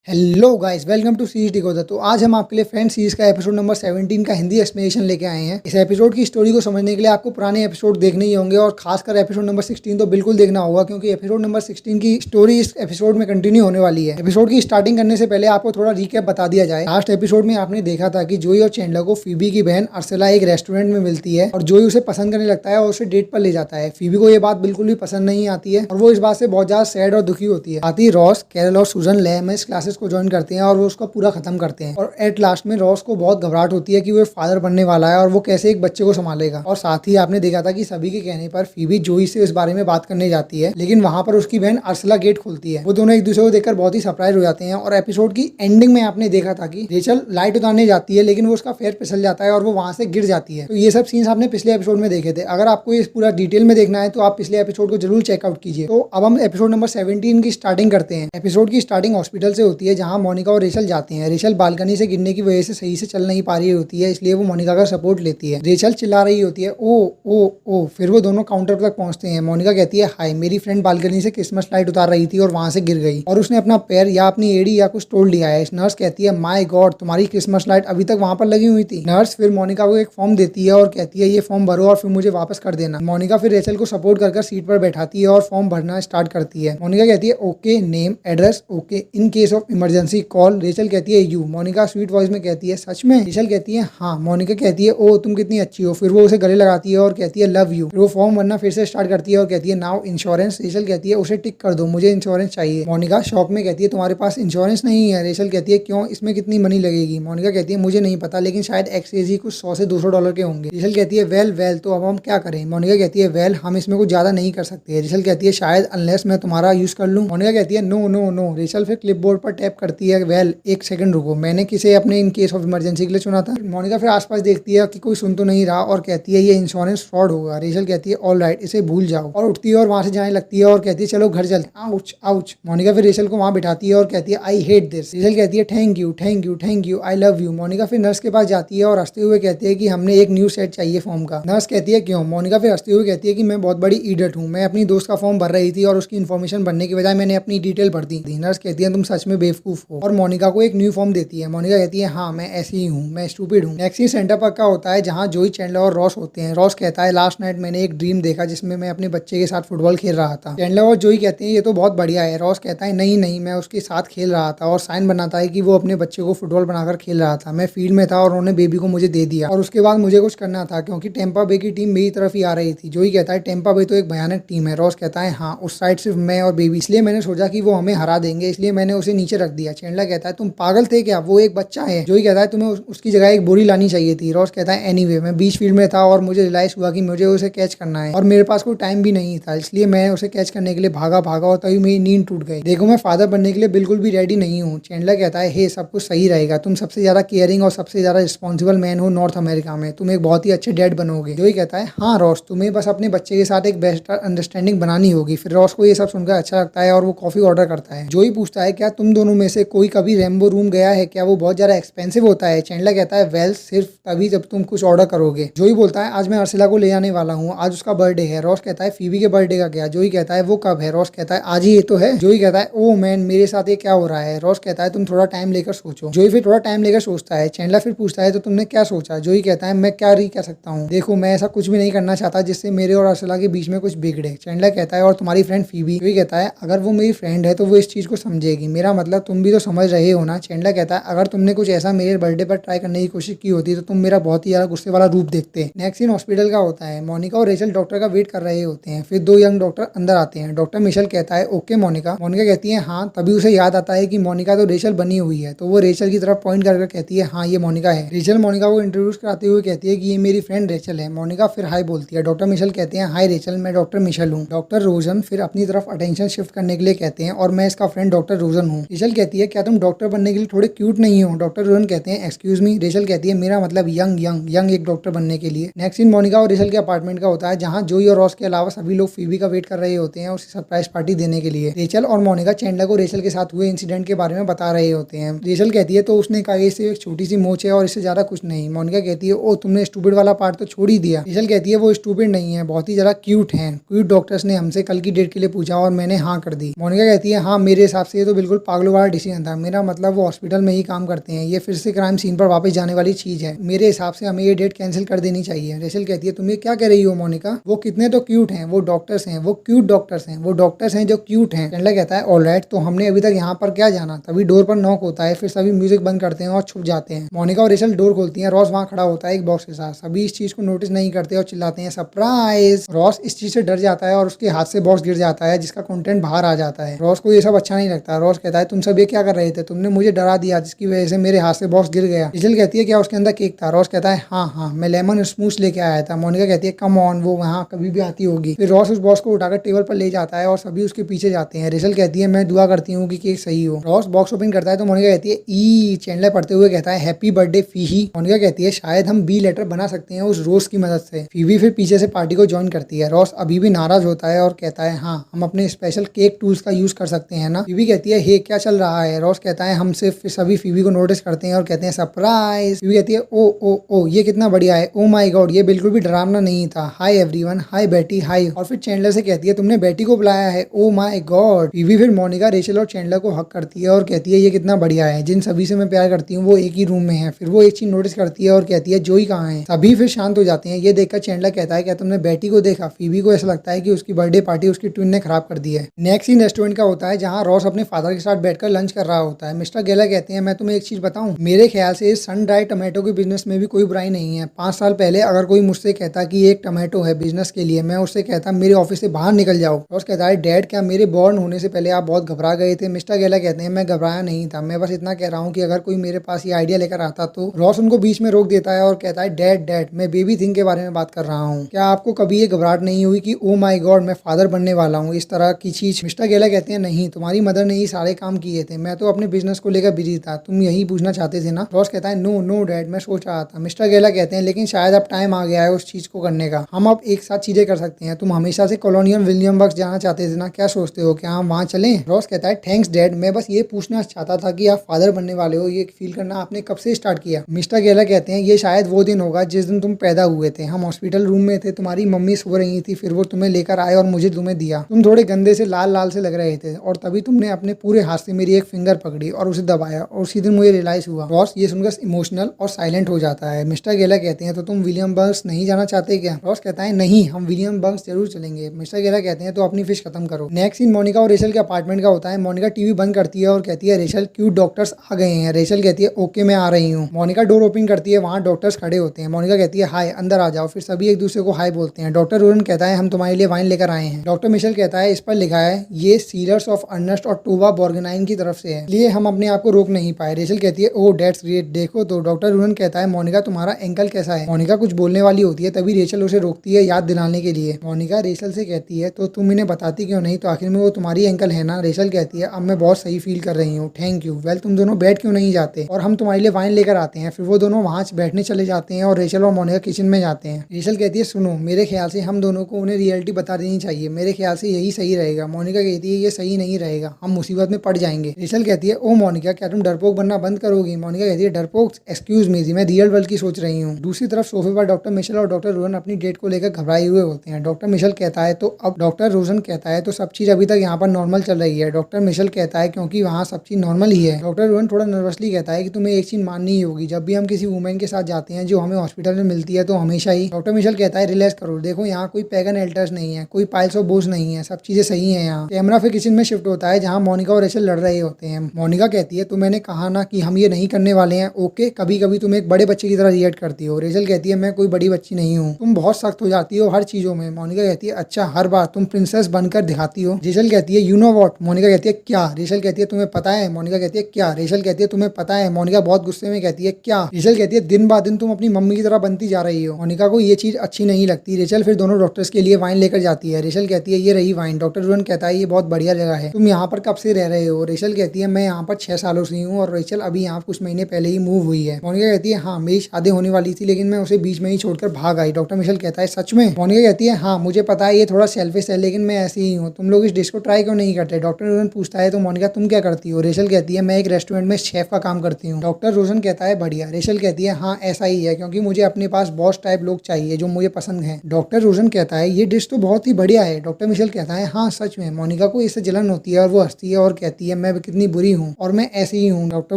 Hello guys, welcome to series decoder. तो आज हम आपके लिए फ्रेंड सीरीज का एपिसोड नंबर 17 का हिंदी एक्सप्लेनेशन लेके आए हैं। इस एपिसोड की स्टोरी को समझने के लिए आपको पुराने एपिसोड देखने ही होंगे और खासकर एपिसोड नंबर 16 तो बिल्कुल देखना होगा, क्योंकि एपिसोड नंबर 16 की स्टोरी इस एपिसोड में कंटिन्यू होने वाली है। एपिसोड की स्टार्टिंग करने से पहले आपको थोड़ा रिकैप बता दिया जाए। लास्ट एपिसोड में आपने देखा था कि जोई और चैंडलर को फीबी की बहन अर्सेला एक रेस्टोरेंट में मिलती है और जोई उसे पसंद करने लगता है और उसे डेट पर ले जाता है। फीबी को ये बात बिल्कुल भी पसंद नहीं आती है और वो इस बात से बहुत ज्यादा सैड और दुखी होती है। आती रॉस, कैरल और सूजन लय में इस क्लासेस को ज्वाइन करते हैं और वो उसका पूरा खत्म करते हैं। और एट लास्ट में रॉस को बहुत घबराहट होती है कि वो फादर बनने वाला है और वो कैसे एक बच्चे को संभालेगा। और साथ ही आपने देखा था कि सभी के कहने पर फीबी जोई से इस बारे में बात करने जाती है, लेकिन वहां पर उसकी बहन अर्सला गेट खोलती है। वो दोनों एक दूसरे को देखकर बहुत ही सरप्राइज हो जाते हैं। और एपिसोड की एंडिंग में आपने देखा था कि रेचल लाइट उतारने जाती है, लेकिन वो उसका पैर फिसल जाता है और वो वहां से गिर जाती है। तो ये सब सीन्स आपने पिछले एपिसोड में देखे थे। अगर आपको ये पूरा डिटेल में देखना है तो आप पिछले एपिसोड को जरूर चेकआउट कीजिए। तो अब हम एपिसोड नंबर 17 की स्टार्टिंग करते हैं। एपिसोड की स्टार्टिंग हॉस्पिटल से होती है, जहां मोनिका और रेचल जाते हैं। रेचल बालकनी से गिरने की वजह से सही से चल नहीं पा रही होती है, इसलिए वो मोनिका का सपोर्ट लेती है। रेचल चिल्ला रही होती है, ओ ओ ओ। फिर वो दोनों काउंटर तक पहुंचते हैं। मोनिका कहती है, हाय, मेरी फ्रेंड बालकनी से क्रिसमस लाइट उतार रही थी और वहां से गिर गई और उसने अपना पैर या अपनी एड़ी या कुछ तोड़ लिया है। नर्स कहती है, माय गॉड, तुम्हारी क्रिसमस लाइट अभी तक वहां पर लगी हुई थी। नर्स फिर मोनिका को एक फॉर्म देती है और कहती है, ये फॉर्म भरो और फिर मुझे वापस कर देना। मोनिका फिर रेचल को सपोर्ट कर सीट पर बैठाती है और फॉर्म भरना स्टार्ट करती है। मोनिका कहती है, okay, name, address, okay, in case of emergency call. Rachel कहती है, यू। मोनिका स्वीट वॉइस में कहती है, सच में? रेचल कहती है, हाँ। मोनिका कहती है, ओ, तुम कितनी अच्छी हो। फिर वो उसे गले लगाती है और कहती है, लव यू। फिर वो फॉर्म भरना फिर से स्टार्ट करती है और कहती है, नाउ इंश्योरेंस। रेचल कहती है, उसे टिक कर दो, मुझे इंश्योरेंस चाहिए। मोनिका शॉक में कहती है, तुम्हारे पास इंश्योरेंस नहीं है। रेचल कहती है, क्यों, इसमें कितनी मनी लगेगी? मोनिका कहती है, मुझे नहीं पता, लेकिन शायद एक्सचेंज ही कुछ 100 से 200 डॉलर के होंगे। रेचल कहती है, वेल वेल, तो अब हम क्या करें? मोनिका कहती है, वेल, हम इसमें कुछ ज्यादा नहीं कर सकते। रेचल कहती है, शायद, अनलेस मैं तुम्हारा यूज कर लूं। मोनिका कहती है, नो नो नो। रेचल फिर क्लिपबोर्ड पर टैप करती है, वेल, एक सेकंड रुको, मैंने किसे अपने इन केस ऑफ इमरजेंसी के लिए चुना था? मोनिका फिर आसपास देखती है कि कोई सुन तो नहीं रहा और कहती है, ये इंश्योरेंस फ्रॉड होगा। रेचल कहती है, ऑल राइट, इसे भूल जाओ, और उठती है और वहां से जाने लगती है और कहती है, चलो घर चलते। Ouch ouch. मोनिका फिर रेचल को वहां बिठाती है और कहती है, आई हेट दिस। रेचल कहती है, thank you thank you thank you, I love you. Monica फिर नर्स के पास जाती है और हंसते हुए कहती है कि हमने एक न्यू सेट चाहिए फॉर्म का। नर्स कहती है, क्यों? मोनिका फिर हंसते हुए कहती है कि मैं बहुत बड़ी इडियट हूँ, मैं अपनी दोस्त का फॉर्म भर रही थी और उसकी इन्फॉर्मेशन भरने की बजाय मैंने अपनी डिटेल भर दी थी। नर्स कहती है, तुम सच में बेवकूफ हो, और मोनिका को एक न्यू फॉर्म देती है। मोनिका कहती है, हाँ, मैं ऐसी ही हूँ, मैं स्टूपिड हूँ। नेक्स्ट सेंटर पर का होता है, जहाँ जोई, चैंडलर और रॉस होते हैं। रॉस कहता है, लास्ट नाइट मैंने एक ड्रीम देखा जिसमें मैं अपने बच्चे के साथ फुटबॉल खेल रहा था। चैंडलर और जोई कहते हैं, ये तो बहुत बढ़िया है। रॉस कहता है, नहीं नहीं, मैं उसके साथ खेल रहा था, और साइन बनाता है कि वो अपने बच्चे को फुटबॉल बनाकर खेल रहा था। मैं फील्ड में था और उन्होंने बेबी को मुझे दे दिया, और उसके बाद मुझे कुछ करना था क्योंकि टेम्पा बे की टीम मेरी तरफ ही आ रही थी। जोई कहता है, टेम्पा बे तो एक भयानक टीम है। रॉस कहता है, हाँ, उस साइड सिर्फ मैं और बेबी, इसलिए मैंने सोचा कि वो हमें हरा देंगे, इसलिए मैंने उसे नीचे रख दिया। चैंडलर कहता है, तुम पागल थे क्या? वो एक बच्चा है। जोई कहता है, तुम्हें उसकी जगह एक बोरी लानी चाहिए थी। रॉस कहता है, एनीवे, मैं बीच फील्ड में था और मुझे रियलाइज हुआ कि मुझे उसे कैच करना है और मेरे पास कोई टाइम भी नहीं था, इसलिए मैं उसे कैच करने के लिए भागा और तभी मेरी नींद टूट गई। देखो, मैं फादर बनने के लिए बिल्कुल भी रेडी नहीं हूँ। चैंडलर कहता है, हे, सब कुछ सही रहेगा, तुम सबसे ज्यादा केयरिंग और सबसे ज्यादा रिस्पॉन्सिबल मैन हो नॉर्थ अमेरिका में, तुम एक बहुत ही अच्छे डैड बनोगे। जोई कहता है, हाँ रॉस, तुम्हें बस अपने बच्चे के साथ एक बेस्ट अंडरस्टैंडिंग बनानी होगी। फिर रॉस को ये सब सुनकर अच्छा लगता है और वो कॉफी ऑर्डर करता है। जोई पूछता है, क्या तुम दोनों में से कोई कभी रेम्बो रूम गया है? क्या वो बहुत ज्यादा एक्सपेंसिव होता है? चैंडलर कहता है, वेल, सिर्फ तभी जब तुम कुछ ऑर्डर करोगे। जोई बोलता है, आज मैं अर्सिला को ले आने वाला हूँ, आज उसका बर्थडे है। रॉस कहता है, फीबी के बर्थडे का क्या? जोई कहता है, वो कब है? रॉस कहता है, आज ही ये तो है। जोई कहता है, ओ मैन, मेरे साथ ये क्या हो रहा है? रॉस कहता है, तुम थोड़ा टाइम लेकर सोचो। जोई फिर थोड़ा टाइम लेकर सोचता है। चैंडलर फिर पूछता है, तो तुमने क्या सोचा? जोई कहता है, मैं क्या कह सकता हूँ, देखो, मैं ऐसा कुछ भी नहीं करना चाहता जिससे मेरे और अर्सिला के बीच में कुछ बिगड़े। चैंडलर कहता है, और तुम्हारी फ्रेंड फीबी? जोई कहता है, अगर वो मेरी फ्रेंड है तो वो इस चीज को समझेगी, मेरा मतलब तुम भी तो समझ रहे हो ना। चैंडलर कहता है, अगर तुमने कुछ ऐसा मेरे बर्थडे पर ट्राई करने की कोशिश की होती तो तुम मेरा बहुत ही ज्यादा गुस्से वाला रूप देखते। नेक्स्ट सीन हॉस्पिटल का होता है। मोनिका और रेचल डॉक्टर का वेट कर रहे होते हैं। फिर दो यंग डॉक्टर अंदर आते हैं। डॉक्टर मिशेल कहता है, ओके मोनिका। मोनिका कहती है, हाँ। तभी उसे याद आता है कि मोनिका तो रेचल बनी हुई है, तो वो रेचल की तरफ पॉइंट करके कहती है, हाँ, ये मोनिका है। रेचल मोनिका को इंट्रोड्यूस कराते हुए कहती है कि ये मेरी फ्रेंड रेचल है। मोनिका फिर हाय बोलती है। डॉक्टर मिशेल कहते हैं, हाय रेचल, मैं डॉक्टर मिशेल हूँ। डॉक्टर रोजन फिर अपनी तरफ अटेंशन शिफ्ट करने के लिए कहते हैं, और मैं इसका फ्रेंड डॉक्टर रोजन हूँ। रेचल कहती है, क्या तुम डॉक्टर बनने के लिए थोड़े क्यूट नहीं हो? डॉक्टर रोजन कहते हैं, एक्सक्यूज मी। रेचल कहती है, मेरा मतलब यंग यंग यंग एक डॉक्टर बनने के लिए। नेक्स्ट सीन मोनिका और रेचल के अपार्टमेंट का होता है, जहाँ जोई और रॉस के अलावा सभी लोग फीबी का वेट कर रहे होते हैं उसे सरप्राइज पार्टी देने के लिए। रेचल और मोनिका चैंडलर को रेचल के साथ हुए इंसिडेंट के बारे में बता रहे होते हैं। रेचल कहती है, तो उसने कहा, इससे एक छोटी सी मोच है और इससे ज्यादा कुछ नहीं। मोनिका कहती है, ओ, तुमने स्टूपिड वाला पार्ट तो छोड़ ही दिया। रेचल कहती है, वो स्टूपिड नहीं है, बहुत ही ज्यादा क्यूट है। क्यूट डॉक्टर्स ने हमसे कल की डेट के लिए पूछा और मैंने हाँ कर दी। मोनिका कहती है, हाँ, मेरे हिसाब से ये तो बिल्कुल पागलों फॉलो वाला डिसीजन था। मेरा मतलब वो हॉस्पिटल में ही काम करते हैं, ये फिर से क्राइम सीन पर वापस जाने वाली चीज है। मेरे हिसाब से हमें ये डेट कैंसिल कर देनी चाहिए। रेचल कहती है तुम ये क्या कह रही हो मोनिका, वो कितने तो क्यूट हैं, वो डॉक्टर्स हैं, वो क्यूट डॉक्टर्स हैं, वो डॉक्टर्स हैं जो क्यूट हैं। चैंडलर कहता है ऑलराइट, तो हमने अभी तक यहाँ पर क्या जाना। तभी डोर पर नॉक होता है, फिर सभी म्यूजिक बंद करते हैं और छुप जाते हैं। मोनिका और रेचल डोर खोलती हैं। रॉस वहाँ खड़ा होता है एक बॉक्स के साथ। सभी इस चीज को नोटिस नहीं करते और चिल्लाते हैं सरप्राइज। रॉस इस चीज से डर जाता है और उसके हाथ से बॉक्स गिर जाता है जिसका कंटेंट बाहर आ जाता है। रॉस को ये सब अच्छा नहीं लगता। रॉस कहता है तुम सब ये क्या कर रहे थे, तुमने मुझे डरा दिया जिसकी वजह से मेरे हाथ से बॉक्स गिर गया। रेचल कहती है क्या उसके अंदर केक था। रॉस कहता है हाँ मैं लेमन स्मूथ लेके आया था। मोनिका कहती है कम ऑन, वो वहाँ कभी भी आती होगी। फिर रॉस उस बॉक्स को उठाकर टेबल पर ले जाता है और सभी उसके पीछे जाते हैं। रेचल कहती है मैं दुआ करती हूँ कि केक सही हो। रॉस बॉक्स ओपन करता है तो मोनिका कहती है ई। चैंडलर पढ़ते हुए कहता है हैप्पी बर्थडे फीही। मोनिका कहती है शायद हम बी लेटर बना सकते हैं उस रोज की मदद से। फीवी फिर पीछे से पार्टी को ज्वाइन करती है। रॉस अभी भी नाराज होता है और कहता है हाँ हम अपने स्पेशल केक टूल्स का यूज कर सकते हैं ना। फीवी कहती है हे क्या चल रहा है। रॉस कहता है हम सिर्फ। फिर सभी फीवी को नोटिस करते हैं और कहते हैं सरप्राइज। फीवी कहती है ओ ये कितना बढ़िया है, ओ माय गॉड ये बिल्कुल भी डरावना नहीं था। हाय एवरीवन, हाय बेटी हाय। और फिर चैंडलर से कहती है तुमने बेटी को बुलाया है, ओ माय गॉड। फीवी फिर मोनिका, रेचल और चैंडलर को हक करती है और कहती है ये कितना बढ़िया है, जिन सभी से मैं प्यार करती हूँ वो एक ही रूम में है। फिर वो एक चीज नोटिस करती है और कहती है जोई कहाँ है। सभी फिर शांत हो जाते हैं। ये देखकर चैंडलर कहता है क्या तुमने बेटी को देखा। फीवी को ऐसा लगता है कि उसकी बर्थडे पार्टी उसकी ट्विन ने खराब कर दी है। नेक्स्ट सीन रेस्टोरेंट का होता है जहाँ रॉस अपने फादर के साथ बैठकर लंच कर रहा होता है। मिस्टर गेलर कहते हैं मैं तुम्हें एक चीज बताऊं, मेरे ख्याल से इस सन ड्राई टमाटो के बिजनेस में भी कोई बुराई नहीं है। 5 साल पहले अगर कोई मुझसे कहता कि एक टमाटो है बिजनेस के लिए, मैं उससे कहता मेरे ऑफिस से बाहर निकल जाओ। रॉस कहता है डैड क्या मेरे बॉर्न होने से पहले आप बहुत घबरा गए थे। मिस्टर गेलर कहते हैं मैं घबराया नहीं था, मैं बस इतना कह रहा हूँ कि अगर कोई मेरे पास ये आइडिया लेकर आता तो। रॉस उनको बीच में रोक देता है और कहता है डैड मैं बेबी थिंग के बारे में बात कर रहा हूँ। क्या आपको कभी ये घबराहट नहीं हुई कि ओ माय गॉड मैं फादर बनने वाला हूँ, इस तरह की चीज। मिस्टर गेलर कहते हैं नहीं, तुम्हारी मदर ने ही सारे काम किए थे, मैं तो अपने बिजनेस को लेकर बिजी था, तुम यही पूछना चाहते थे ना। रॉस कहता है नो डैड मैं सोच रहा था। मिस्टर गेलर कहते हैं लेकिन शायद अब टाइम आ गया है उस चीज को करने का, हम अब एक साथ चीजें कर सकते हैं। तुम हमेशा से कॉलोनियल विलियम वर्क्स जाना चाहते थे ना, क्या सोचते हो क्या हम वहाँ चलें। रॉस कहता है थैंक्स डैड, मैं बस ये पूछना चाहता था कि आप फादर बनने वाले हो, ये फील करना आपने कब से स्टार्ट किया। मिस्टर गेलर कहते हैं ये शायद वो दिन होगा जिस दिन तुम पैदा हुए थे। हम हॉस्पिटल रूम में थे, तुम्हारी मम्मी सो रही थी, फिर वो तुम्हें लेकर आए और मुझे तुम्हें दिया। तुम थोड़े गंदे से लाल से लग रहे थे और तभी तुमने अपने पूरे हाथ से मेरी एक फिंगर पकड़ी और उसे दबाया और उसी दिन मुझे रियलाइज हुआ। रॉस ये सुनकर इमोशनल और साइलेंट हो जाता है। मिस्टर गेलर कहते हैं तो तुम विलियम बंक्स नहीं जाना चाहते क्या। रॉस कहता है नहीं, हम विलियम बंक्स जरूर चलेंगे। मिस्टर गेलर कहते हैं तो अपनी फिश खत्म करो। नेक्स्ट सीन मोनिका और रेचल के अपार्टमेंट का होता है। मोनिका टीवी बंद करती है और कहती है रेचल क्यूट डॉक्टर्स आ गए हैं। रेचल कहती है ओके मैं आ रही हूँ। मोनिका डोर ओपन करती है, वहाँ डॉक्टर्स खड़े होते हैं। मोनिका कहती है हाय अंदर आ जाओ। फिर सभी एक दूसरे को हाय बोलते हैं। डॉक्टर रोरन कहता है हम तुम्हारे लिए वाइन लेकर आए हैं। डॉक्टर मिशेल कहता है इस पर लिखा है ये सीलर्स ऑफ अर्नेस्ट और टोबा बॉर्गेनाइन की तरफ से है, इसलिए हम अपने आप को रोक नहीं पाए। रेचल कहती है ओह दैट्स ग्रेट, देखो तो। डॉक्टर रोरन कहता है मोनिका तुम्हारा एंकल कैसा है। मोनिका कुछ बोलने वाली होती है, तभी रेचल उसे रोकती है याद दिलाने के लिए। मोनिका रेचल से कहती है तो तुम इन्हें बताती क्यों नहीं, तो आखिर में वो तुम्हारी एंकल है ना। रेचल कहती है अब मैं बहुत सही फील कर रही हूँ, थैंक यू। वेल तुम दोनों बैठ क्यों नहीं जाते और हम तुम्हारे लिए वाइन लेकर आते हैं। फिर वो दोनों वहाँ बैठने चले जाते हैं और रेचल और मोनिका किचन में जाते हैं। रेचल कहती है सुनो मेरे ख्याल से हम दोनों को उन्हें रियलिटी बता देनी चाहिए, मेरे ख्याल से यही सही रहेगा। मोनिका कहती है ये सही नहीं रहेगा, हम मुसीबत में पड़ जाएंगे। रेचल कहती है ओ मोनिका क्या तुम डरपोक बनना बंद करोगी। मोनिका कहती है डरपोक एक्सक्यूज मी जी, मैं रियल वर्ल्ड की सोच रही हूँ। दूसरी तरफ सोफे पर डॉक्टर मिशेल और डॉक्टर रोहन अपनी डेट को लेकर घबराए हुए होते हैं। डॉक्टर मिशेल कहता है तो अब डॉक्टर रोहन कहता है तो सब चीज अभी तक यहाँ पर नॉर्मल चल रही है। डॉक्टर मिशेल कहता है क्योंकि वहाँ सब चीज नॉर्मल ही है। डॉक्टर रोहन थोड़ा नर्वसली कहता है कि तुम्हें एक चीज माननी ही होगी, जब भी हम किसी वुमेन के साथ जाते हैं जो हमें हॉस्पिटल में मिलती है तो हमेशा ही। डॉक्टर मिशेल कहता है रिलैक्स करो, देखो यहाँ कोई पैगन एल्टर्स नहीं है, कोई पाइल्स ऑफ बोझ नहीं है, सब चीजें सही है। यहाँ कैमरा फिर किचन में शिफ्ट होता है जहाँ मोनिका और रेचल लड़ रहे होते हैं। मोनिका कहती है तो मैंने कहा ना कि हम ये नहीं करने वाले हैं, ओके। कभी कभी तुम एक बड़े बच्चे की तरह रिएक्ट करती हो। रेचल कहती है मैं कोई बड़ी बच्ची नहीं हूँ, तुम बहुत सख्त हो जाती हो हर चीजों में। मोनिका कहती है अच्छा हर बार तुम प्रिंसेस बनकर दिखाती हो। रेचल कहती है यू नो व्हाट। मोनिका कहती है क्या। रेचल कहती है तुम्हें पता है। मोनिका कहती है क्या। रेचल कहती है तुम्हें पता है। मोनिका बहुत गुस्से में कहती है क्या। रेचल कहती है दिन ब दिन तुम अपनी मम्मी की तरह बनती जा रही हो। मोनिका को ये चीज अच्छी नहीं लगती। रेचल फिर दोनों डॉक्टर्स के लिए वाइन लेकर जाती है। रेचल कहती है ये रही वाइन। डॉक्टर रोहन कहता है ये बहुत बढ़िया जगह है, तुम यहाँ पर कब से रह रहे हो। रेचल कहती है मैं यहाँ पर 6 सालों से हूँ और रेचल अभी यहाँ कुछ महीने पहले ही मूव हुई है। मोनिका कहती है हाँ मेरी शादी होने वाली थी लेकिन मैं उसे बीच में ही छोड़कर भाग आई। डॉक्टर मिशेल कहता है सच में। मोनिका कहती है हाँ मुझे पता है ये थोड़ा सेल्फिश है लेकिन मैं ऐसी ही हूँ, तुम लोग इस डिश को ट्राई क्यों नहीं करते। डॉक्टर रोहन पूछता है तो मोनिका तुम क्या करती हो। रेचल कहती है मैं एक रेस्टोरेंट में शेफ का काम करती हूँ। डॉक्टर रोहन कहता है बढ़िया। रेचल कहती है हाँ ऐसा ही है क्योंकि मुझे अपने पास बॉस टाइप लोग चाहिए जो मुझे पसंद है। डॉक्टर रोहन कहता है ये डिश तो बहुत ही बढ़िया है। डॉक्टर मिशेल कहता है हाँ सच में। मोनिका को इससे जलन होती है और वो हंसती है और कहती है मैं कितनी बुरी हूँ और मैं ऐसी ही हूँ। डॉक्टर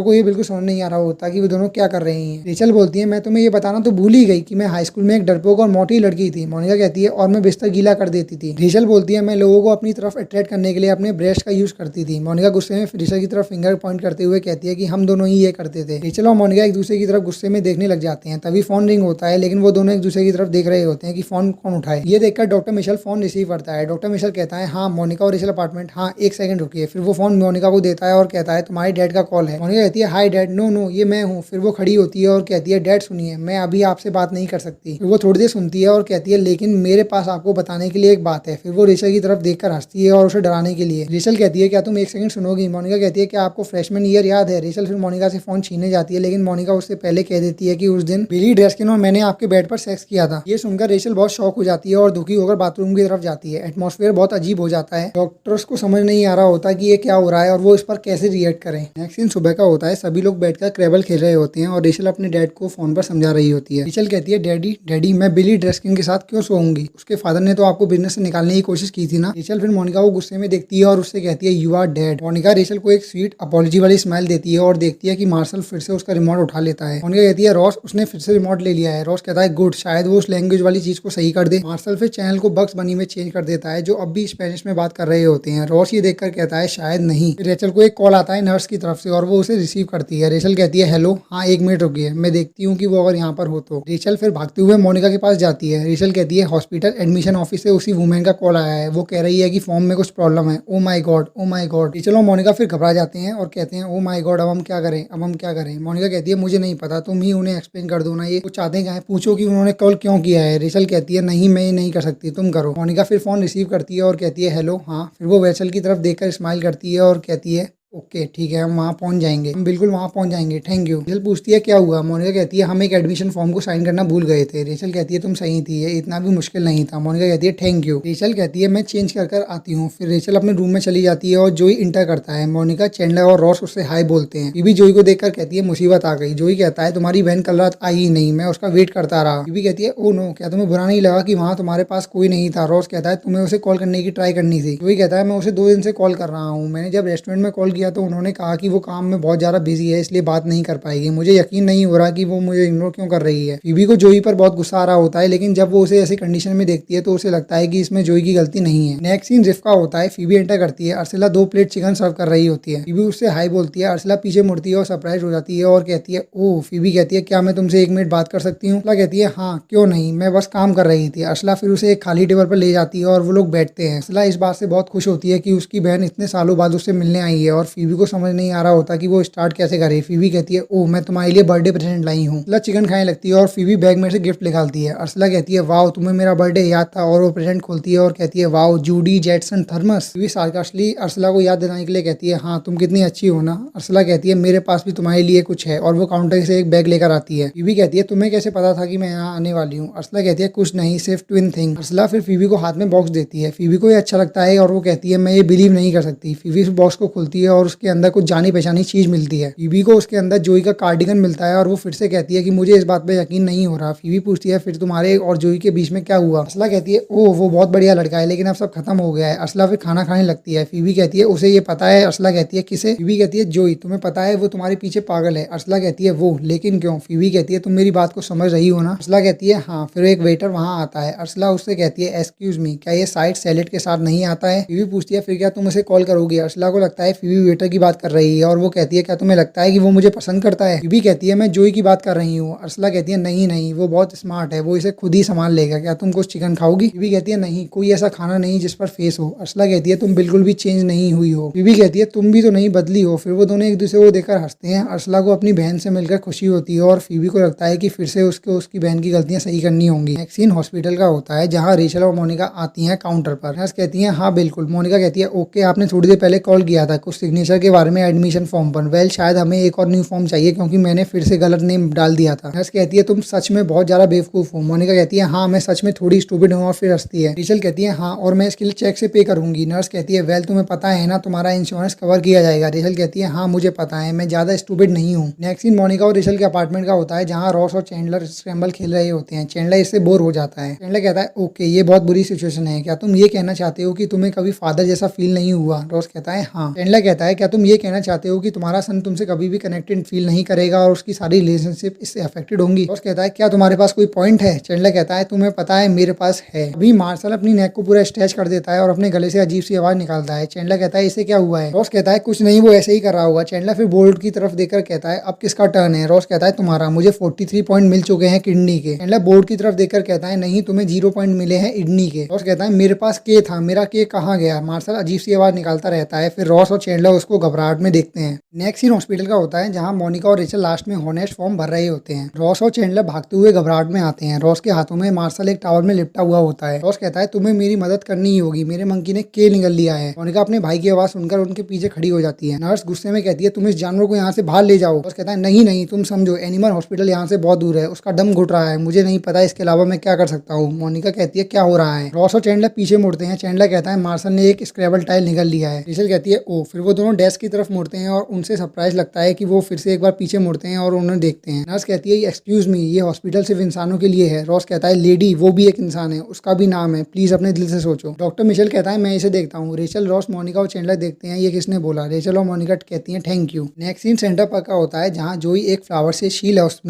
को ये बिल्कुल समझ नहीं आ रहा होता कि वो दोनों क्या कर रही हैं। रेचल बोलती है मैं तुम्हें ये बताना तो भूल ही गई कि मैं हाई स्कूल में एक डरपोक और मोटी लड़की थी। मोनिका कहती है और मैं बिस्तर गीला कर देती थी। रेचल बोलती है मैं लोगों को अपनी तरफ अट्रैक्ट करने के लिए अपने ब्रेस्ट का यूज करती थी। मोनिका गुस्से में रेचल की तरफ फिंगर पॉइंट करते हुए कहती है कि हम दोनों ही ये करते थे। रेचल और मोनिका एक दूसरे की तरफ गुस्से में देखने लग जाते हैं। तभी फोन रिंग होता है, लेकिन वो दोनों एक दूसरे की तरफ देख रहे होते हैं कि फोन कौन उठाए। ये देखकर डॉक्टर मिशेल फोन रिसीव करता है। डॉक्टर मिशेल कहता है हाँ मोनिका और रेचल अपार्टमेंट, हाँ एक सेकंड रुकिए। फिर वो फोन मोनिका को देता है और कहता है तुम्हारे डैड का कॉल है। मोनिका कहती है हाय डैड। नो नो ये मैं हूँ। फिर वो खड़ी होती है और कहती है डैड सुनिए, मैं अभी आपसे बात नहीं कर सकती। फिर वो थोड़ी देर सुनती है और कहती है लेकिन मेरे पास आपको बताने के लिए एक बात है। फिर वो रेचल की तरफ देखकर हंसती है और उसे डराने के लिए। रेचल कहती है क्या तुम एक सेकंड सुनोगी। मोनिका कहती है क्या आपको फ्रेशमैन ईयर याद है। रेचल फिर मोनिका से फोन छीनने जाती है, लेकिन मोनिका उससे पहले कह देती है कि उस दिन बिली ड्रेस्किन और मैंने आपके बेड पर सेक्स किया था। ये सुनकर रेचल बहुत शॉक हो जाती है और दुखी होकर बाथरूम की तरफ जाती है। एटमॉस्फेयर बहुत अजीब हो जाता है। डॉक्टर्स को समझ नहीं आ रहा होता कि ये क्या हो रहा है और वो इस पर कैसे रिएक्ट करें। नेक्स्ट सीन सुबह का होता है। सभी लोग बैठकर क्रेबल खेल रहे होते हैं और रेचल अपने डैड को फोन पर समझा रही होती है। रेचल कहती है डैडी डैडी मैं बिली ड्रेस्किन के साथ क्यों सोऊंगी, उसके फादर ने तो आपको बिजनेस से निकालने की कोशिश की थी ना। रेचल फिर मोनिका को गुस्से में देखती है और उससे कहती है you are dead. Monica Rachel को एक स्वीट अपॉलजी वाली स्माइल देती है और देखती है कि मार्शल फिर से उसका रिमोट उठा लेता है। मोनिका कहती है रॉस उसने फिर से रिमोट ले लिया है। रॉस कहता है गुड, शायद वो उस लैंग्वेज वाली चीज को सही कर दे। मार्शल फिर चैनल को बक्स बनी में चेंज कर देता है जो अब भी स्पेनिश में बात कर रहे होते हैं। रॉस ये देखकर कहता है शायद नहीं। फिर रेचल को एक कॉल आता है नर्स की तरफ से और वो उसे रिसीव करती है। रेचल कहती है हेलो, हाँ एक मिनट रुकिए मैं देखती हूँ कि वो अगर यहाँ पर हो तो। रेचल फिर भागते हुए मोनिका के पास जाती है। रेचल कहती है हॉस्पिटल एडमिशन ऑफिस से उसी वुमेन का कॉल आया है, वो कह रही है कि फॉर्म में कुछ प्रॉब्लम है। Oh my God oh my God. Rachel और मोनिका फिर घबरा जाते हैं और कहते हैं ओ माय गॉड अब हम क्या करें, अब हम क्या करें। मोनिका कहती है मुझे नहीं पता, तुम ही उन्हें एक्सप्लेन कर दो ना, ये वो चाहते क्या है, पूछो कि उन्होंने कॉल क्यों किया है। रेचल कहती है नहीं मैं ये नहीं कर सकती, तुम करो। मोनिका फिर फोन रिसीव करती है और कहती है हेलो हाँ। फिर वो रेचल की तरफ देखकर स्माइल करती है और कहती है ओके ठीक है हम वहाँ पहुँच जाएंगे, हम बिल्कुल वहाँ पहुँच जाएंगे, थैंक यू। रेचल पूछती है क्या हुआ। मोनिका कहती है हम एक एडमिशन फॉर्म को साइन करना भूल गए थे। रेचल कहती है तुम सही थी, ये इतना भी मुश्किल नहीं था। मोनिका कहती है थैंक यू। रेचल कहती है मैं चेंज कर कर आती हूँ। फिर रेचल अपने रूम में चली जाती है और जोई इंटर करता है। मोनिका, चैंडलर और रॉस उससे हाय बोलते हैं। बीबी जोई को देखकर कहती है मुसीबत आ गई। जोई कहता है तुम्हारी बहन कल रात आई ही नहीं, मैं उसका वेट करता रहा। बीबी कहती है ओ नो, क्या तुम्हें बुरा नहीं लगा कि वहाँ तुम्हारे पास कोई नहीं था। रॉस कहता है तुम्हें उसे कॉल करने की ट्राई करनी थी। जोई कहता है मैं उसे 2 दिन से कॉल कर रहा हूँ, मैंने जब रेस्टोरेंट में कॉल किया तो उन्होंने कहा कि वो काम में बहुत ज्यादा बिजी है इसलिए बात नहीं कर पाएगी। मुझे यकीन नहीं हो रहा कि वो मुझे इग्नोर क्यों कर रही है। फीबी को जोई पर बहुत गुस्सा आ रहा होता है, लेकिन जब वो उसे ऐसी कंडीशन में देखती है तो उसे लगता है कि इसमें जोई की गलती नहीं है। नेक्स्ट सीन रिफ का होता है। फीबी एंटर करती है। अर्सिला 2 प्लेट चिकन सर्व कर रही होती है। फीबी उससे हाई बोलती है। अर्सिला पीछे मुड़ती है और सरप्राइज हो जाती है और कहती है ओह। फीबी कहती है क्या मैं तुमसे 1 मिनट बात कर सकती हूँ। अर्सिला कहती है हाँ क्यों नहीं, मैं बस काम कर रही थी। अर्सिला फिर उसे एक खाली टेबल पर ले जाती है और वो लोग बैठते हैं। अर्सिला इस बात से बहुत खुश होती है कि उसकी बहन इतने सालों बाद उससे मिलने आई है और फीबी को समझ नहीं आ रहा होता कि वो स्टार्ट कैसे करे। फीबी कहती है ओह मैं तुम्हारे लिए बर्थडे प्रेजेंट लाई हूँ। अर्सिला चिकन खाने लगती है और फीबी बैग में से गिफ्ट निकालती है। अर्सिला कहती है वाओ तुम्हें मेरा बर्थडे याद था, और वो प्रेजेंट खोलती है और कहती है wow Judy Jetson thermos. Phoebe sarcastically Ursula को याद दिलाने के लिए कहती है हाँ तुम कितनी अच्छी हो ना। अर्सिला कहती है मेरे पास भी तुम्हारे लिए कुछ है, और वो काउंटर से एक बैग लेकर आती है। फीबी कहती है तुम्हें कैसे पता था कि मैं यहाँ आने वाली हूँ। अर्सिला कहती है कुछ नहीं, सिर्फ ट्विन थिंग। अर्सिला फिर फीबी को हाथ में बॉक्स देती है। फीबी को ये अच्छा लगता है और वो कहती है मैं ये बिलीव नहीं कर सकती। फीबी उस बॉक्स को खोलती है और उसके अंदर कुछ जानी पहचानी चीज मिलती है। फीबी को उसके अंदर जोई का कार्डिगन मिलता है और वो फिर से कहती है कि मुझे इस बात पे यकीन नहीं हो रहा। फीबी पूछती है फिर तुम्हारे और जोई के बीच में क्या हुआ। अर्सिला कहती है ओह वो बहुत बढ़िया लड़का है, लेकिन अब सब खत्म हो गया है। अर्सिला फिर खाना खाने लगती है। फीबी कहती है उसे ये पता है। अर्सिला कहती है किसे। फीबी कहती है जोई, तुम्हें पता है वो तुम्हारे पीछे पागल है। अर्सिला कहती है वो, लेकिन क्यों। फीबी कहती है तुम मेरी बात को समझ रही हो ना। अर्सिला कहती है हाँ। फिर एक वेटर वहाँ आता है। अर्सिला उससे कहती है एक्सक्यूज मी, क्या ये साइड सैलेड के साथ नहीं आता है। फीबी पूछती है फिर क्या तुम उसे कॉल करोगी। अर्सिला को लगता है फीबी वेटर की बात कर रही है और वो कहती है क्या तुम्हें लगता है कि वो मुझे पसंद करता है। फीबी कहती है मैं जोई की बात कर रही हूँ। अर्सिला कहती है नहीं नहीं वो बहुत स्मार्ट है, वो इसे खुद ही संभाल लेगा, क्या तुम कुछ चिकन खाओगी। फीबी कहती है नहीं, कोई ऐसा खाना नहीं जिस पर फेस हो। अर्सिला कहती है तुम बिल्कुल भी चेंज नहीं हुई हो। फीबी कहती है तुम भी तो नहीं बदली हो। फिर वो दोनों एक दूसरे को देखकर हंसते हैं। अर्सिला को अपनी बहन से मिलकर खुशी होती है और फीबी को लगता है कि फिर से उसको उसकी बहन की गलतियां सही करनी होंगी। नेक्स्ट सीन हॉस्पिटल का होता है जहाँ रेचल और मोनिका आती हैं काउंटर पर। नर्स कहती है हाँ बिल्कुल। मोनिका कहती है ओके आपने थोड़ी देर पहले कॉल किया था कुछ सिग्नेचर के बारे में एडमिशन फॉर्म पर। वेल शायद हमें एक और न्यू फॉर्म चाहिए क्योंकि मैंने फिर से गलत नेम डाल दिया था। नर्स कहती है तुम सच में बहुत ज्यादा बेवकूफ हो। मोनिका कहती है हाँ मैं सच में थोड़ी स्टूपिड हूँ और फिर हंसती है। रेचल कहती है हाँ और मैं इसके लिए चेक से पे करूंगी। नर्स कहती है वेल तुम्हें पता है ना तुम्हारा इंश्योरेंस कवर किया जाएगा। रेचल कहती है हाँ मुझे पता है, मैं ज्यादा स्टूपिड नहीं हूँ। नेक्स्ट सीन मोनिका और रेचल के अपार्टमेंट का होता है जहाँ रॉस और चैंडलर स्क्रैम्बल खेल रहे होते हैं। चैंडलर इससे बोर हो जाता है। चैंडलर कहता है ओके ये बहुत बुरी सिचुएशन है, क्या तुम ये कहना चाहते हो कि तुम्हें कभी फादर जैसा फील नहीं हुआ। रॉस कहता है हाँ। चैंडलर कहता कहता है क्या तुम ये कहना चाहते हो कि तुम्हारा सन तुमसे कभी भी कनेक्टेड फील नहीं करेगा और उसकी सारी रिलेशनशिप इससे अफेक्टेड होंगी। रॉस कहता है क्या तुम्हारे पास कोई पॉइंट है। चैंडलर कहता है तुम्हें पता है मेरे पास है। अभी मार्शल अपनी नेक को पूरा स्ट्रेच कर देता है और अपने गले से अजीब सी आवाज निकालता है। चैंडलर कहता है इसे क्या हुआ है। रॉस कहता है कुछ नहीं, वो ऐसे ही कर रहा होगा। चैंडलर फिर बोल्ट की तरफ देखकर कहता है अब किसका टर्न है। रॉस कहता है तुम्हारा, मुझे 43 पॉइंट मिल चुके हैं किडनी के। चैंडलर बोर्ड की तरफ देखकर कहता है नहीं, तुम्हें 0 पॉइंट मिले हैं किडनी के। रॉस कहता है मेरे पास के था, मेरा के कहाँ गया। मार्शल अजीब सी आवाज निकालता रहता है। फिर रॉस और चैंडलर उसको घबराहट में देखते हैं। नेक्स्ट सीन हॉस्पिटल का होता है जहाँ मोनिका और रेचल लास्ट में हॉनेस्ट फॉर्म भर रहे होते हैं। रॉस और चैंडलर भागते हुए घबराहट में आते हैं। रॉस के हाथों में मार्शल एक टावर में लिपटा हुआ होता है। रॉस कहता है तुम्हें मेरी मदद करनी ही होगी, मेरे मंकी ने के निगल लिया है। मोनिका अपने भाई की आवाज सुनकर उनके पीछे खड़ी हो जाती है। नर्स गुस्से में कहती है तुम इस जानवर को यहाँ से बाहर ले जाओ। रॉस कहता है नहीं नहीं, तुम समझो एनिमल हॉस्पिटल यहाँ से बहुत दूर है, उसका दम घुट रहा है, मुझे नहीं पता इसके अलावा मैं क्या कर सकता हूँ। मोनिका कहती है क्या हो रहा है। रॉस और चैंडलर पीछे मुड़ते हैं। चैंडलर कहता है मार्शल ने एक स्क्रैबल टाइल निकल लिया है। रेचल कहती है ओ। फिर वो दोनों डेस्क की तरफ मुड़ते हैं और उनसे सरप्राइज लगता है कि वो फिर से एक बार पीछे मुड़ते हैं और उन्हें देखते हैं। नर्स कहती है एक्सक्यूज मी, ये हॉस्पिटल सिर्फ इंसानों के लिए है। रॉस कहता है लेडी, वो भी एक इंसान है, उसका भी नाम है, प्लीज अपने दिल से सोचो। डॉक्टर मिशेल कहता है मैं इसे देखता हूँ। रेचल, रॉस, मोनिका और चैंडलर देखते हैं ये किसने बोला। रेचल और मोनिका कहती हैं thank you. Next scene center पर का होता है जहाँ जोई एक फ्लावर से शी लव्स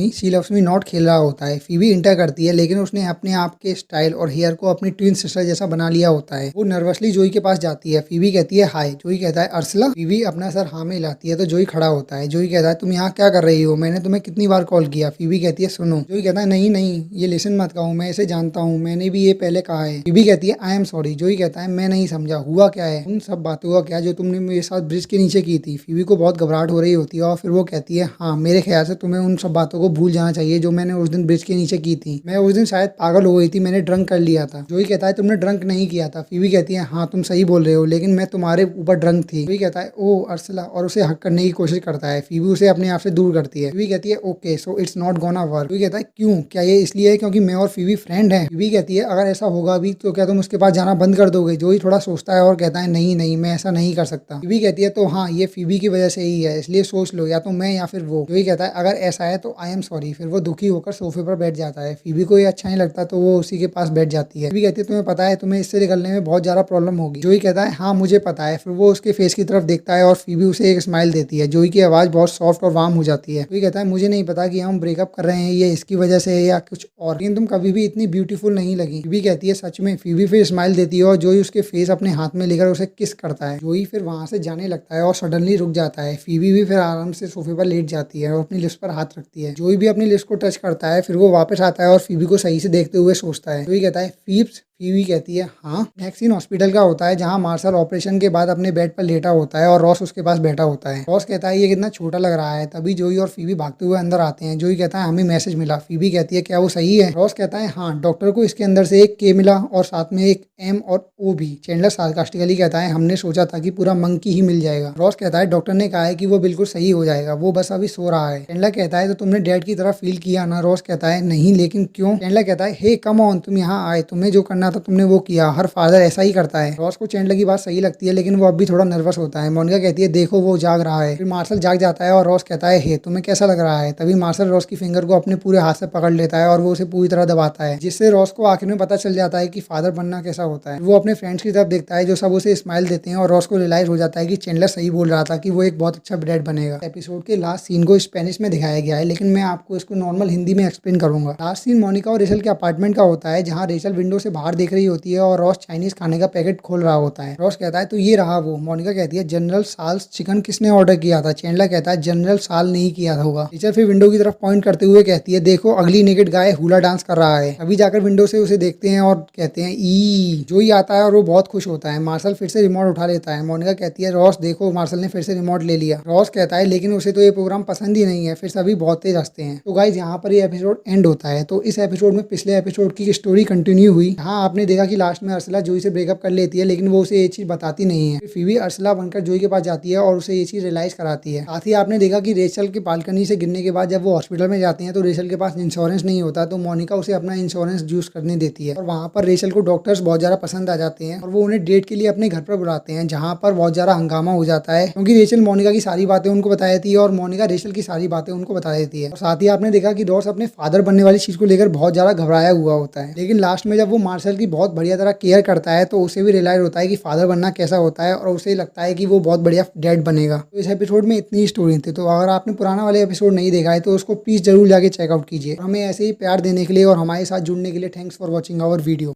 मी नॉट खेल रहा होता है। फीबी इंटर करती है लेकिन उसने अपने आप के स्टाइल और हेयर को अपनी ट्विन सिस्टर जैसा बना लिया होता है। वो नर्वसली जोई के पास जाती है। फीबी कहती है हाय। जोई कहता है अर्सला। फीबी अपना सर हाँ में हिलाती है तो जोई खड़ा होता है। जोई कहता है तुम यहाँ क्या कर रही हो, मैंने तुम्हें कितनी बार कॉल किया। फीबी कहती है सुनो। जोई कहता है नहीं नहीं, ये लेसन मत कहो, मैं इसे जानता हूँ, मैंने भी ये पहले कहा है। फीबी कहती है आई एम सॉरी। जोई कहता है मैं नहीं समझा, हुआ क्या है, उन सब बातों का क्या जो तुमने मेरे साथ ब्रिज के नीचे की थी। फीबी को बहुत घबराहट हो रही होती है और फिर वो कहती है हाँ, मेरे ख्याल से तुम्हें उन सब बातों को भूल जाना चाहिए जो मैंने उस दिन ब्रिज के नीचे की थी। मैं उस दिन शायद पागल हो गई थी, मैंने ड्रंक कर लिया था। जोई कहता है तुमने ड्रंक नहीं किया था। फीबी कहती है हाँ तुम सही बोल रहे हो, लेकिन मैं तुम्हारे ऊपर ड्रंक थी। जोई कहता है ओ अर्सला, और उसे हक करने की कोशिश करता है। फीबी उसे अपने आप से दूर करती है। फीबी कहती है okay so it's not gonna work. जोई कहता है क्यों, क्या ये इसलिए है क्योंकि मैं और फीबी फ्रेंड हैं। फीबी कहती है अगर ऐसा होगा भी तो क्या तुम उसके पास जाना बंद कर दोगे। जोई थोड़ा सोचता है और कहता है नहीं नहीं, मैं ऐसा नहीं कर सकता। फीबी कहती है तो हाँ, ये फीबी की वजह से ही है, इसलिए सोच लो, या तो मैं या फिर वो। जोई कहता है अगर ऐसा है तो आई एम सॉरी। फिर वो दुखी होकर सोफे पर बैठ जाता है। फीबी को ये अच्छा नहीं लगता तो वो उसी के पास बैठ जाती है। फीबी कहती है तुम्हें पता है तुम्हें इससे निकलने में बहुत ज्यादा प्रॉब्लम होगी। जोई कहता है हाँ मुझे पता है। फिर वो उसके फेस की तरफ देखता है और फीबी उसे एक स्माइल देती है। जोई की आवाज बहुत सॉफ्ट और वार्म हो जाती है। जोई कहता है मुझे नहीं पता कि हम ब्रेकअप कर रहे हैं ये इसकी वजह से है या कुछ और, लेकिन तुम कभी भी इतनी ब्यूटीफुल नहीं लगी। फीबी कहती है सच में। फीबी फिर स्माइल देती है और जोई उसके फेस अपने हाथ में लेकर उसे किस करता है। जोई फिर वहां से जाने लगता है और सडनली रुक जाता है। फीबी भी फिर आराम से सोफे पर लेट जाती है और अपनी लिप्स पर हाथ रखती है। जोई भी अपनी लिप्स को टच करता है। फिर वो वापस आता है और फीबी को सही से देखते हुए सोचता है। जोई कहता है फीब्स। फीबी कहती है हाँ। नेक्स्ट सीन हॉस्पिटल का होता है जहाँ मार्शल ऑपरेशन के बाद अपने बेड पर लेटा होता है और रॉस उसके पास बैठा होता है। रॉस कहता है ये कितना छोटा लग रहा है। तभी जोई और फीबी भागते हुए अंदर आते हैं। जोई कहता है हमें मैसेज मिला। फीबी कहती है क्या वो सही है। रॉस कहता है हाँ, डॉक्टर को इसके अंदर से एक के मिला और साथ में एक एम और ओ भी। चैंडलर सार्कास्टिकली कहता है हमने सोचा था कि पूरा मंकी ही मिल जाएगा। रॉस कहता है डॉक्टर ने कहा है कि वो बिल्कुल सही हो जाएगा, वो बस अभी सो रहा है। चैंडलर कहता है तो तुमने डैड की तरह फील किया ना। रॉस कहता है नहीं, लेकिन क्यों। चैंडलर कहता है हे कम ऑन, तुम यहाँ आए, तुम्हें जो करना था तुमने वो किया, हर फादर ऐसा ही करता है। रॉस को चैंडलर की बात सही लगती है लेकिन वो अब भी थोड़ा नर्वस होता है। मोनिका कहती है देखो वो जाग रहा है। फिर मार्शल जाग जाता है और रॉस कहता है हे तुम्हें कैसा लग रहा है। तभी मार्शल रॉस की फिंगर को अपने पूरे हाथ से पकड़ लेता है और वो उसे पूरी तरह दबाता है, जिससे रॉस को आखिर में पता चल जाता है कि फादर बनना कैसा होता है। वो अपने फ्रेंड्स की तरफ देखता है जो सब उसे स्माइल देते हैं और रॉस को रियलाइज हो जाता है कि चैंडलर सही बोल रहा था कि वो एक बहुत अच्छा डैड बनेगा। एपिसोड के लास्ट सीन को स्पेनिश में दिखाया गया है लेकिन मैं आपको इसको नॉर्मल हिंदी में एक्सप्लेन करूंगा। लास्ट सीन मोनिका और रेचल के अपार्टमेंट का होता है जहाँ रेचल विंडो से बाहर देख रही होती है और रॉस चाइनीज खाने का पैकेट खोल रहा होता है। रॉस कहता है तो ये रहा वो। मोनिका कहती है जनरल साल्स चिकन किसने ऑर्डर किया था। चैंडलर कहता है जनरल साल नहीं किया होगा। रेचल फिर विंडो की तरफ पॉइंट करते हुए कहती है देखो अगली नेकेड गाय हुला डांस कर रहा है। अभी जाकर विंडो से उसे देखते हैं और कहते हैं ई। जोई आता है और वो बहुत खुश होता है। मार्शल फिर से रिमोट उठा लेता है। मोनिका कहती है रॉस देखो मार्शल ने फिर से रिमोट ले लिया। रॉस कहता है लेकिन उसे तो ये प्रोग्राम पसंद ही नहीं है। फिर सभी बहुत तेज हंसते हैं। तो गाइस यहाँ पर ये एपिसोड एंड होता है। तो इस एपिसोड में पिछले एपिसोड की स्टोरी कंटिन्यू हुई। हाँ, आपने देखा कि लास्ट में अर्सला जोई से ब्रेकअप कर लेती है लेकिन वो उसे ये चीज बताती नहीं है। फीबी अर्सला बनकर जोई के पास जाती है और उसे ये चीज रियलाइज कराती है। साथ ही आपने देखा कि रेचल की बालकनी से गिरने के बाद जब वो हॉस्पिटल में जाते हैं तो रेचल के पास इंश्योरेंस नहीं होता तो मोनिका उसे अपना इंश्योरेंस यूज करने देती है और वहाँ पर रेचल को डॉक्टर्स बहुत ज्यादा पसंद आ जाते हैं और वो उन्हें डेट के लिए अपने घर पर बुलाते हैं जहाँ पर बहुत ज्यादा हंगामा हो जाता है क्योंकि रेचल मोनिका की सारी बातें उनको बता देती है और मोनिका रेचल की सारी बातें उनको बता देती है। और साथ ही आपने देखा कि रॉस अपने फादर बनने वाली चीज को लेकर बहुत ज्यादा घबराया हुआ होता है लेकिन लास्ट में जब वो मार्शल की बहुत बढ़िया तरह केयर करता है तो उसे भी रियलाइज होता है कि फादर बनना कैसा होता है और उसे लगता है कि वो बहुत बढ़िया डैड बनेगा। तो इस एपिसोड में इतनी स्टोरी थी। तो अगर आपने पुराना वाले एपिसोड नहीं देखा है तो उसको प्लीज जरूर जाके चेकआउट कीजिए। हमें ऐसे ही प्यार देने के लिए और हमारे साथ जुड़ने के लिए thanks for watching our video.